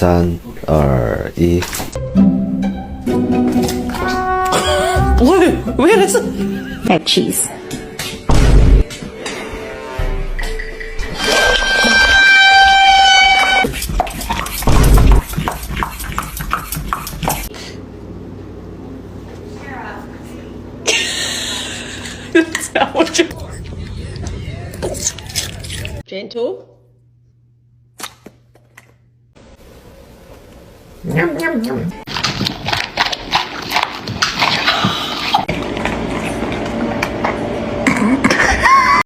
3、2、1。Where is it? Add cheese. That's not what you... Gentle. Yum, yum, yum.